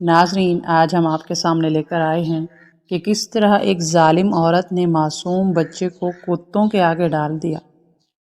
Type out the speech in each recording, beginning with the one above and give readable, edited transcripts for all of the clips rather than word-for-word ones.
ناظرین، آج ہم آپ کے سامنے لے کر آئے ہیں کہ کس طرح ایک ظالم عورت نے معصوم بچے کو کتوں کے آگے ڈال دیا۔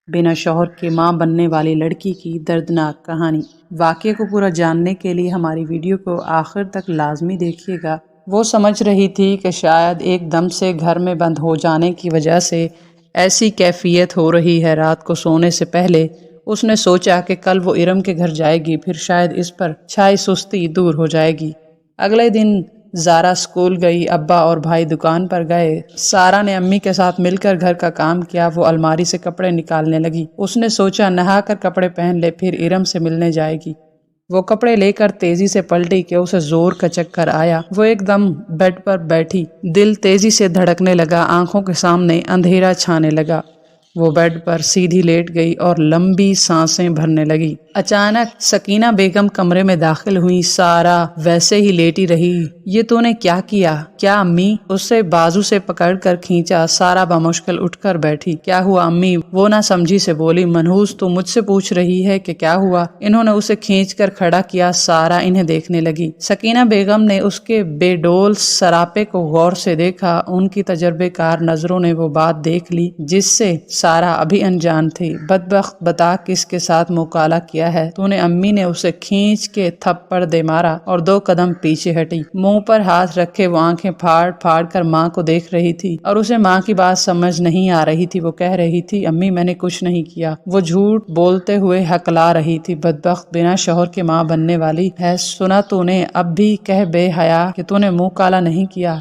بنا شوہر کے ماں بننے والی لڑکی کی دردناک کہانی۔ واقعے کو پورا جاننے کے لیے ہماری ویڈیو کو آخر تک لازمی دیکھیے گا۔ وہ سمجھ رہی تھی کہ شاید ایک دم سے گھر میں بند ہو جانے کی وجہ سے ایسی کیفیت ہو رہی ہے۔ رات کو سونے سے پہلے اس نے سوچا کہ کل وہ ارم کے گھر جائے گی، پھر شاید اس پر چھائی سستی دور ہو جائے گی۔ اگلے دن زارا اسکول گئی، ابا اور بھائی دکان پر گئے۔ سارا نے امی کے ساتھ مل کر گھر کا کام کیا۔ وہ الماری سے کپڑے نکالنے لگی۔ اس نے سوچا نہا کر کپڑے پہن لے، پھر ارم سے ملنے جائے گی۔ وہ کپڑے لے کر تیزی سے پلٹی کہ اسے زور کا چکر آیا۔ وہ ایک دم بیڈ پر بیٹھی، دل تیزی سے دھڑکنے لگا، آنکھوں کے سامنے اندھیرا چھانے لگا۔ وہ بیڈ پر سیدھی لیٹ گئی اور لمبی سانسیں بھرنے لگی۔ اچانک سکینہ بیگم کمرے میں داخل ہوئی۔ سارا ویسے ہی لیٹی رہی۔ یہ تو نے کیا کیا؟ کیا امی؟ اسے بازو سے پکڑ کر کھینچا۔ سارا بمشکل اٹھ کر بیٹھی۔ کیا ہوا امی؟ وہ نہ سمجھی سے بولی۔ منحوس تو مجھ سے پوچھ رہی ہے کہ کیا ہوا؟ انہوں نے اسے کھینچ کر کھڑا کیا۔ سارا انہیں دیکھنے لگی۔ سکینہ بیگم نے اس کے بے ڈول سراپے کو غور سے دیکھا۔ ان کی تجربے کار نظروں نے وہ بات دیکھ لی جس سے سارا ابھی انجان تھی۔ بدبخت، بتا کس کے ساتھ مکالمہ کیا ہے تو نے؟ امی نے اسے کھینچ کے تھپڑ دے مارا اور 2 قدم پیچھے ہٹی۔ منہ پر ہاتھ رکھے وہ آنکھیں پھاڑ پھاڑ کر ماں کو دیکھ رہی تھی اور اسے ماں کی بات سمجھ نہیں آ رہی تھی۔ وہ کہہ رہی تھی امی میں نے کچھ نہیں کیا۔ وہ جھوٹ بولتے ہوئے ہکلا رہی تھی۔ بدبخت، بنا شوہر کے ماں بننے والی ہے۔ سنا تو نے؟ اب بھی کہہ بے حیا کہ تو نے منہ کالا نہیں کیا۔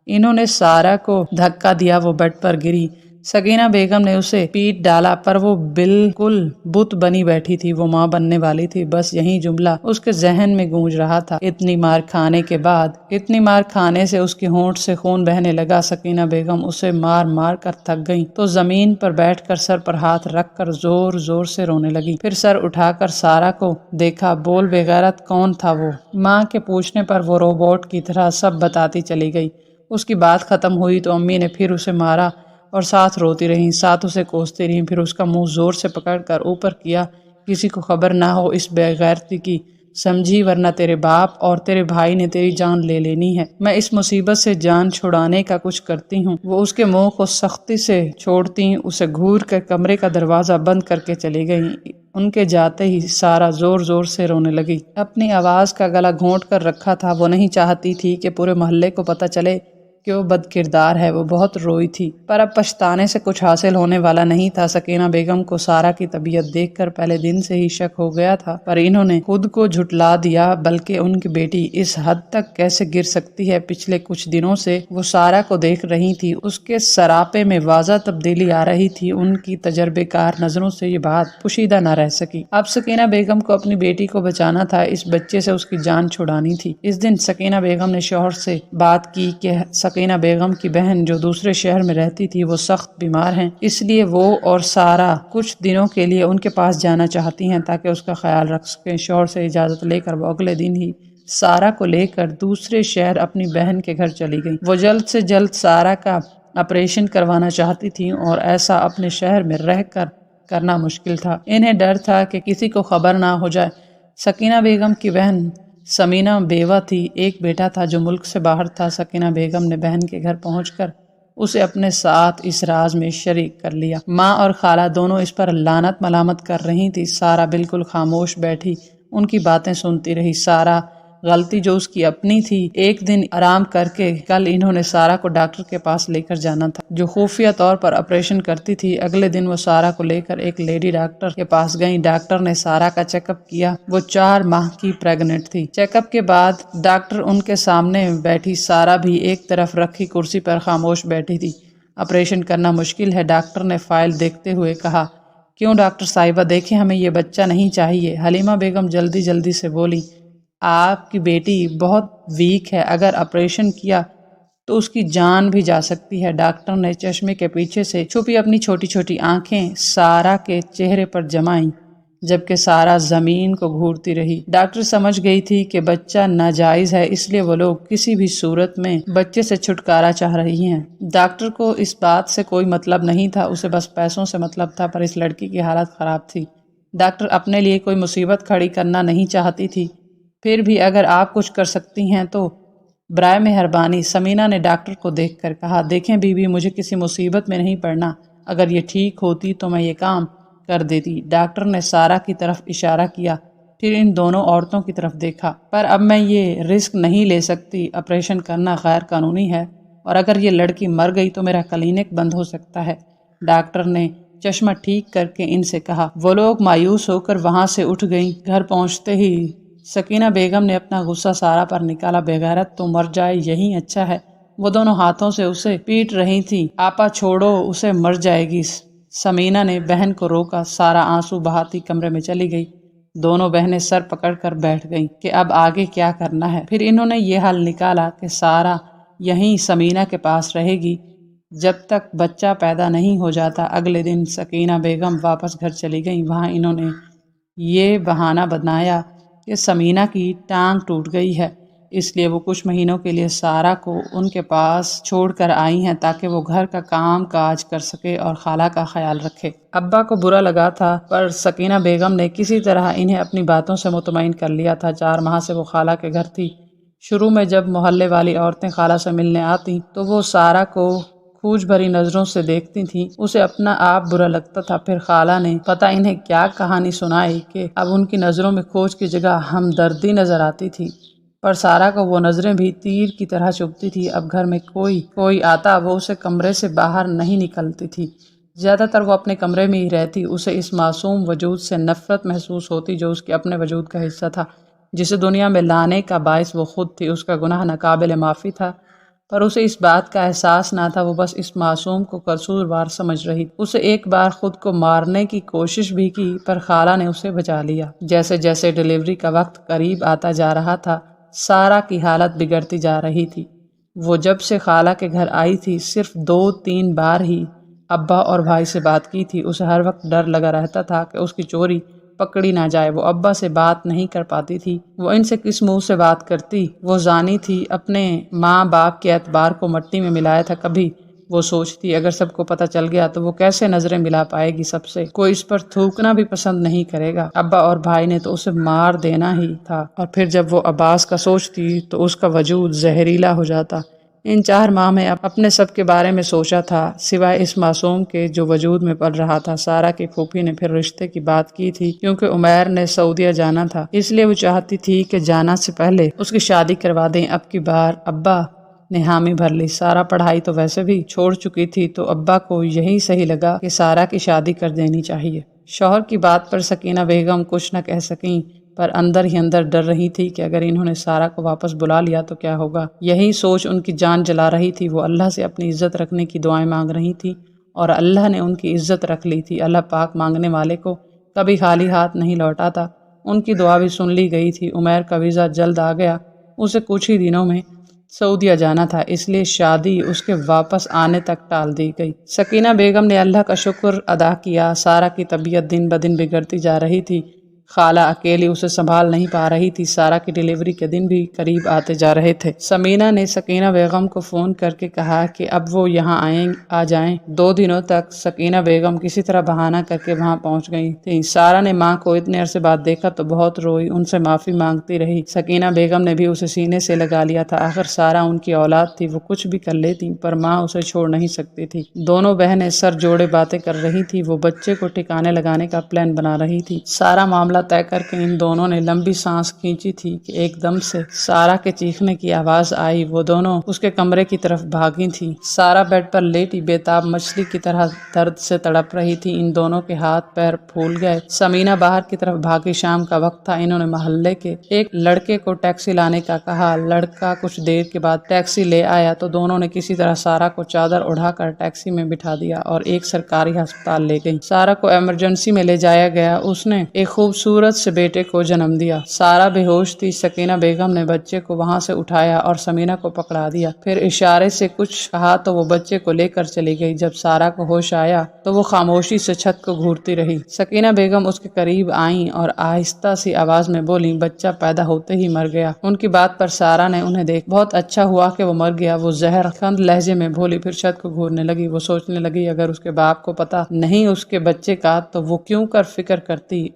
انہوں نے سارا کو دھکا دیا۔ وہ بیڈ پر گری۔ سکینہ بیگم نے اسے پیٹ ڈالا پر وہ بالکل بت بنی بیٹھی تھی۔ وہ ماں بننے والی تھی، بس یہی جملہ اس کے ذہن میں گونج رہا تھا۔ اتنی مار کھانے کے بعد، اتنی مار کھانے سے اس کے ہونٹ سے خون بہنے لگا۔ سکینہ بیگم اسے مار مار کر تھک گئی تو زمین پر بیٹھ کر سر پر ہاتھ رکھ کر زور زور سے رونے لگی۔ پھر سر اٹھا کر سارا کو دیکھا۔ بول بے غیرت، کون تھا وہ؟ ماں کے پوچھنے پر وہ روبوٹ کی طرح سب بتاتی چلی گئی۔ اس کی بات ختم ہوئی تو امی نے پھر اسے مارا اور ساتھ روتی رہیں، ساتھ اسے کوستی رہیں۔ پھر اس کا منہ زور سے پکڑ کر اوپر کیا، کسی کو خبر نہ ہو اس بے غیرتی کی، سمجھی؟ ورنہ تیرے باپ اور تیرے بھائی نے تیری جان لے لینی ہے۔ میں اس مصیبت سے جان چھڑانے کا کچھ کرتی ہوں۔ وہ اس کے منہ کو سختی سے چھوڑتی، اسے گھور کر کمرے کا دروازہ بند کر کے چلی گئی۔ ان کے جاتے ہی سارا زور زور سے رونے لگی۔ اپنی آواز کا گلا گھونٹ کر رکھا تھا۔ وہ نہیں چاہتی تھی کہ پورے محلے کو پتہ چلے کہ وہ بد کردار ہے۔ وہ بہت روئی تھی پر اب پچھتانے سے کچھ حاصل ہونے والا نہیں تھا۔ سکینہ بیگم کو سارا کی طبیعت دیکھ کر پہلے دن سے ہی شک ہو گیا تھا، پر انہوں نے خود کو جھٹلا دیا۔ بلکہ ان کی بیٹی اس حد تک کیسے گر سکتی ہے؟ پچھلے کچھ دنوں سے وہ سارا کو دیکھ رہی تھی، اس کے سراپے میں واضح تبدیلی آ رہی تھی۔ ان کی تجربے کار نظروں سے یہ بات پوشیدہ نہ رہ سکی۔ اب سکینہ بیگم کو اپنی بیٹی کو بچانا تھا، اس بچے سے اس کی جان چھڑانی تھی۔ اس دن سکینہ بیگم نے شوہر سے بات کی کہ سکینہ بیگم کی بہن جو دوسرے شہر میں رہتی تھی وہ سخت بیمار ہیں، اس لیے وہ اور سارا کچھ دنوں کے لیے ان کے پاس جانا چاہتی ہیں تاکہ اس کا خیال رکھ سکیں۔ شوہر سے اجازت لے کر وہ اگلے دن ہی سارا کو لے کر دوسرے شہر اپنی بہن کے گھر چلی گئی۔ وہ جلد سے جلد سارا کا آپریشن کروانا چاہتی تھیں اور ایسا اپنے شہر میں رہ کر کرنا مشکل تھا۔ انہیں ڈر تھا کہ کسی کو خبر نہ ہو جائے۔ سکینہ بیگم کی بہن سمینہ بیوہ تھی، ایک بیٹا تھا جو ملک سے باہر تھا۔ سکینہ بیگم نے بہن کے گھر پہنچ کر اسے اپنے ساتھ اس راز میں شریک کر لیا۔ ماں اور خالہ دونوں اس پر لعنت ملامت کر رہی تھی۔ سارا بالکل خاموش بیٹھی ان کی باتیں سنتی رہی۔ سارا غلطی جو اس کی اپنی تھی، ایک دن آرام کر کے کل انہوں نے سارا کو ڈاکٹر کے پاس لے کر جانا تھا جو خفیہ طور پر آپریشن کرتی تھی۔ اگلے دن وہ سارا کو لے کر ایک لیڈی ڈاکٹر کے پاس گئیں۔ ڈاکٹر نے سارا کا چیک اپ کیا۔ وہ 4 ماہ کی پریگننٹ تھی۔ چیک اپ کے بعد ڈاکٹر ان کے سامنے بیٹھی، سارا بھی ایک طرف رکھی کرسی پر خاموش بیٹھی تھی۔ آپریشن کرنا مشکل ہے، ڈاکٹر نے فائل دیکھتے ہوئے کہا۔ کیوں ڈاکٹر صاحبہ؟ دیکھیں ہمیں یہ بچہ نہیں چاہیے۔ حلیمہ بیگم جلدی جلدی سے بولی۔ آپ کی بیٹی بہت ویک ہے، اگر آپریشن کیا تو اس کی جان بھی جا سکتی ہے۔ ڈاکٹر نے چشمے کے پیچھے سے چھپی اپنی چھوٹی چھوٹی آنکھیں سارا کے چہرے پر جمائیں جبکہ سارا زمین کو گھورتی رہی۔ ڈاکٹر سمجھ گئی تھی کہ بچہ ناجائز ہے، اس لیے وہ لوگ کسی بھی صورت میں بچے سے چھٹکارا چاہ رہی ہیں۔ ڈاکٹر کو اس بات سے کوئی مطلب نہیں تھا، اسے بس پیسوں سے مطلب تھا، پر اس لڑکی کی حالت خراب تھی۔ ڈاکٹر اپنے لیے کوئی مصیبت کھڑی کرنا نہیں چاہتی تھی، پھر بھی اگر آپ کچھ کر سکتی ہیں تو برائے مہربانی۔ سمینہ نے ڈاکٹر کو دیکھ کر کہا، دیکھیں بی بی، مجھے کسی مصیبت میں نہیں پڑنا، اگر یہ ٹھیک ہوتی تو میں یہ کام کر دیتی۔ ڈاکٹر نے سارہ کی طرف اشارہ کیا، پھر ان دونوں عورتوں کی طرف دیکھا۔ پر اب میں یہ رسک نہیں لے سکتی، آپریشن کرنا غیر قانونی ہے، اور اگر یہ لڑکی مر گئی تو میرا کلینک بند ہو سکتا ہے۔ ڈاکٹر نے چشمہ ٹھیک کر کے ان سے کہا۔ وہ لوگ مایوس ہو کر وہاں سے اٹھ گئیں۔ گھر پہنچتے ہی سکینہ بیگم نے اپنا غصہ سارہ پر نکالا۔ بے غیرت، تو مر جائے یہی اچھا ہے۔ وہ دونوں ہاتھوں سے اسے پیٹ رہی تھی۔ آپا چھوڑو اسے، مر جائے گی۔ سمینہ نے بہن کو روکا۔ سارہ آنسو بہاتی کمرے میں چلی گئی۔ دونوں بہنیں سر پکڑ کر بیٹھ گئیں کہ اب آگے کیا کرنا ہے۔ پھر انہوں نے یہ حل نکالا کہ سارہ یہیں سمینہ کے پاس رہے گی جب تک بچہ پیدا نہیں ہو جاتا۔ اگلے دن سکینہ بیگم واپس گھر چلی گئیں۔ وہاں انہوں نے یہ بہانہ بنایا کہ سمینہ کی ٹانگ ٹوٹ گئی ہے، اس لیے وہ کچھ مہینوں کے لیے سارہ کو ان کے پاس چھوڑ کر آئی ہیں تاکہ وہ گھر کا کام کاج کر سکے اور خالہ کا خیال رکھے۔ ابا کو برا لگا تھا، پر سکینہ بیگم نے کسی طرح انہیں اپنی باتوں سے مطمئن کر لیا تھا۔ 4 ماہ سے وہ خالہ کے گھر تھی۔ شروع میں جب محلے والی عورتیں خالہ سے ملنے آتی تو وہ سارہ کو کھوج بھری نظروں سے دیکھتی تھیں۔ اسے اپنا آپ برا لگتا تھا۔ پھر خالہ نے پتہ انہیں کیا کہانی سنائی کہ اب ان کی نظروں میں کھوج کی جگہ ہمدردی نظر آتی تھی، پر سارہ کو وہ نظریں بھی تیر کی طرح چبھتی تھی۔ اب گھر میں کوئی آتا وہ اسے کمرے سے باہر نہیں نکلتی تھی۔ زیادہ تر وہ اپنے کمرے میں ہی رہتی۔ اسے اس معصوم وجود سے نفرت محسوس ہوتی جو اس کے اپنے وجود کا حصہ تھا، جسے دنیا میں لانے کا باعث وہ خود تھی۔ اس کا گناہ ناقابل معافی تھا، پر اسے اس بات کا احساس نہ تھا۔ وہ بس اس معصوم کو قصوروار سمجھ رہی تھی۔ اسے ایک بار خود کو مارنے کی کوشش بھی کی، پر خالہ نے اسے بچا لیا۔ جیسے جیسے ڈیلیوری کا وقت قریب آتا جا رہا تھا، سارہ کی حالت بگڑتی جا رہی تھی۔ وہ جب سے خالہ کے گھر آئی تھی صرف 2-3 بار ہی ابا اور بھائی سے بات کی تھی۔ اسے ہر وقت ڈر لگا رہتا تھا کہ اس کی چوری پکڑی نہ جائے۔ وہ ابا سے بات نہیں کر پاتی تھی۔ وہ ان سے کس منہ سے بات کرتی؟ وہ زانی تھی، اپنے ماں باپ کے اعتبار کو مٹی میں ملایا تھا۔ کبھی وہ سوچتی اگر سب کو پتہ چل گیا تو وہ کیسے نظریں ملا پائے گی سب سے؟ کوئی اس پر تھوکنا بھی پسند نہیں کرے گا۔ ابا اور بھائی نے تو اسے مار دینا ہی تھا، اور پھر جب وہ عباس کا سوچتی تو اس کا وجود زہریلا ہو جاتا۔ ان 4 ماہ میں اپنے سب کے بارے میں سوچا تھا، سوائے اس معصوم کے جو وجود میں پل رہا تھا۔ سارہ کی پھوپھی نے پھر رشتے کی بات کی تھی، کیونکہ عمیر نے سعودیہ جانا تھا، اس لیے وہ چاہتی تھی کہ جانا سے پہلے اس کی شادی کروا دیں۔ اب کی بار ابا نے حامی بھر لی۔ سارہ پڑھائی تو ویسے بھی چھوڑ چکی تھی، تو ابا کو یہی صحیح لگا کہ سارہ کی شادی کر دینی چاہیے۔ شوہر کی بات پر سکینہ بیگم کچھ نہ کہہ سکیں، پر اندر ہی اندر ڈر رہی تھی کہ اگر انہوں نے سارہ کو واپس بلا لیا تو کیا ہوگا۔ یہی سوچ ان کی جان جلا رہی تھی۔ وہ اللہ سے اپنی عزت رکھنے کی دعائیں مانگ رہی تھی، اور اللہ نے ان کی عزت رکھ لی تھی۔ اللہ پاک مانگنے والے کو کبھی خالی ہاتھ نہیں لوٹاتا۔ ان کی دعا بھی سن لی گئی تھی۔ عمیر کا ویزا جلد آ گیا۔ اسے کچھ ہی دنوں میں سعودیہ جانا تھا، اس لیے شادی اس کے واپس آنے تک ٹال دی گئی۔ سکینہ بیگم نے اللہ کا شکر ادا کیا۔ سارہ کی طبیعت دن بدن بگڑتی جا رہی تھی۔ خالہ اکیلی اسے سنبھال نہیں پا رہی تھی۔ سارہ کی ڈیلیوری کے دن بھی قریب آتے جا رہے تھے۔ سمینہ نے سکینہ بیگم کو فون کر کے کہا کہ اب وہ یہاں آ جائیں۔ 2 دنوں تک سکینہ بیگم کسی طرح بہانہ کر کے وہاں پہنچ گئی تھیں۔ سارہ نے ماں کو اتنے عرصے بعد دیکھا تو بہت روئی، ان سے معافی مانگتی رہی۔ سکینہ بیگم نے بھی اسے سینے سے لگا لیا تھا۔ آخر سارہ ان کی اولاد تھی، وہ کچھ بھی کر لیتی، پر ماں اسے چھوڑ نہیں سکتی تھی۔ دونوں بہنیں سر جوڑے باتیں کر رہی تھی۔ وہ بچے کو ٹھکانے لگانے کا پلان بنا رہی تھی۔ سارا معاملہ طے کر کے ان دونوں نے لمبی سانس کھینچی تھی کہ ایک دم سے سارہ کے چیخنے کی آواز آئی۔ وہ دونوں اس کے کمرے کی طرف بھاگی تھیں۔ سارہ بیڈ پر لیٹی بےتاب مچھلی کی طرح درد سے تڑپ رہی تھی۔ ان دونوں کے ہاتھ پیر پھول گئے۔ سمینہ باہر کی طرف بھاگی۔ شام کا وقت تھا۔ انہوں نے محلے کے ایک لڑکے کو ٹیکسی لانے کا کہا۔ لڑکا کچھ دیر کے بعد ٹیکسی لے آیا تو دونوں نے کسی طرح سارہ کو چادر اڑا کر ٹیکسی میں بٹھا دیا اور ایک سرکاری ہسپتال لے گئی۔ سارہ کو ایمرجنسی میں لے جایا گیا۔ اس نے ایک خوبصورت سے بیٹے کو جنم دیا۔ سارہ بے ہوش تھی۔ سکینہ بیگم نے بچے کو وہاں سے اٹھایا اور سمینہ کو پکڑا دیا، پھر اشارے سے کچھ کہا تو وہ بچے کو لے کر چلی گئی۔ جب سارہ کو ہوش آیا تو وہ خاموشی سے چھت کو گھورتی رہی۔ سکینہ بیگم اس کے قریب آئیں اور آہستہ سی آواز میں بولیں، بچہ پیدا ہوتے ہی مر گیا۔ ان کی بات پر سارہ نے انہیں دیکھ، بہت اچھا ہوا کہ وہ مر گیا، وہ زہر خند لہجے میں بولی، پھر چھت کو گھورنے لگی۔ وہ سوچنے لگی اگر اس کے باپ کو پتہ نہیں اس کے بچے کا تو وہ کیوں کر فکر کرتی،